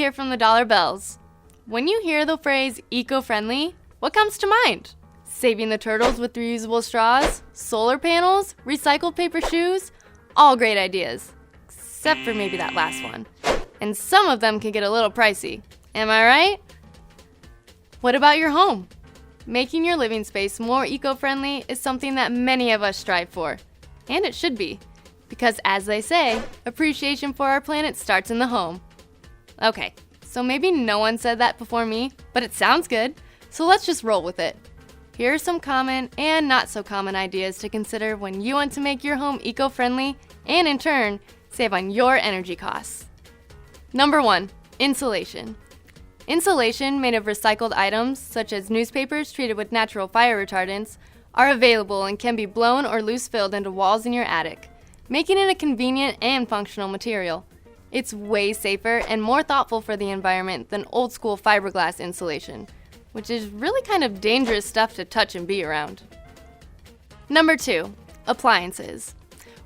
here from the Dollar Bells. When you hear the phrase eco-friendly, what comes to mind? Saving the turtles with reusable straws, solar panels, recycled paper shoes, all great ideas. Except for maybe that last one. And some of them can get a little pricey. Am I right? What about your home? Making your living space more eco-friendly is something that many of us strive for. And it should be. Because as they say, appreciation for our planet starts in the home. Okay, so maybe no one said that before me, but it sounds good, so let's just roll with it. Here are some common and not so common ideas to consider when you want to make your home eco-friendly and in turn, save on your energy costs. Number 1, insulation. Insulation made of recycled items, such as newspapers treated with natural fire retardants, are available and can be blown or loose-filled into walls in your attic, making it a convenient and functional material. It's way safer and more thoughtful for the environment than old-school fiberglass insulation, which is really kind of dangerous stuff to touch and be around. Number 2, appliances.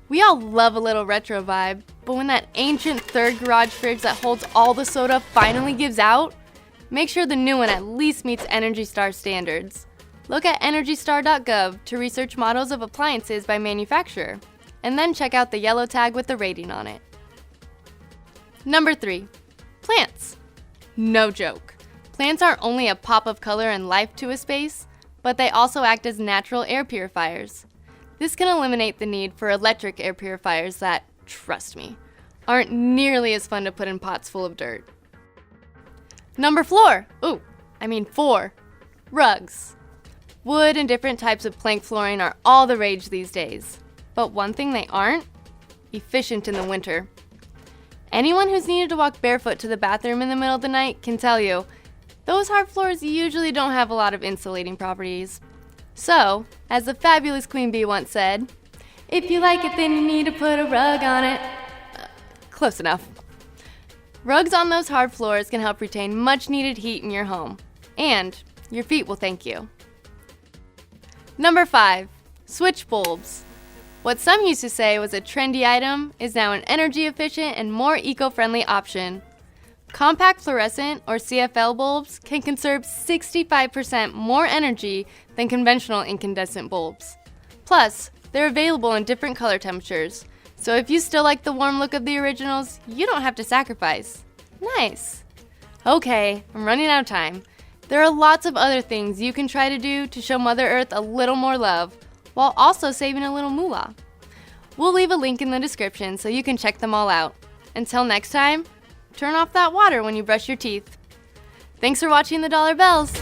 We all love a little retro vibe, but when that ancient third garage fridge that holds all the soda finally gives out, make sure the new one at least meets Energy Star standards. Look at EnergyStar.gov to research models of appliances by manufacturer, and then check out the yellow tag with the rating on it. Number 3, plants. No joke. Plants aren't only a pop of color and life to a space, but they also act as natural air purifiers. This can eliminate the need for electric air purifiers that, trust me, aren't nearly as fun to put in pots full of dirt. Number 4, rugs. Wood and different types of plank flooring are all the rage these days. But one thing they aren't, efficient in the winter. Anyone who's needed to walk barefoot to the bathroom in the middle of the night can tell you, those hard floors usually don't have a lot of insulating properties. So, as the fabulous Queen Bee once said, if you like it then you need to put a rug on it. Close enough. Rugs on those hard floors can help retain much needed heat in your home. And your feet will thank you. Number 5, switch bulbs. What some used to say was a trendy item is now an energy efficient and more eco-friendly option. Compact fluorescent or CFL bulbs can conserve 65% more energy than conventional incandescent bulbs. Plus, they're available in different color temperatures, so if you still like the warm look of the originals, you don't have to sacrifice. Nice. Okay, I'm running out of time. There are lots of other things you can try to do to show Mother Earth a little more love, while also saving a little moolah. We'll leave a link in the description so you can check them all out. Until next time, turn off that water when you brush your teeth. Thanks for watching the Dollar Bells.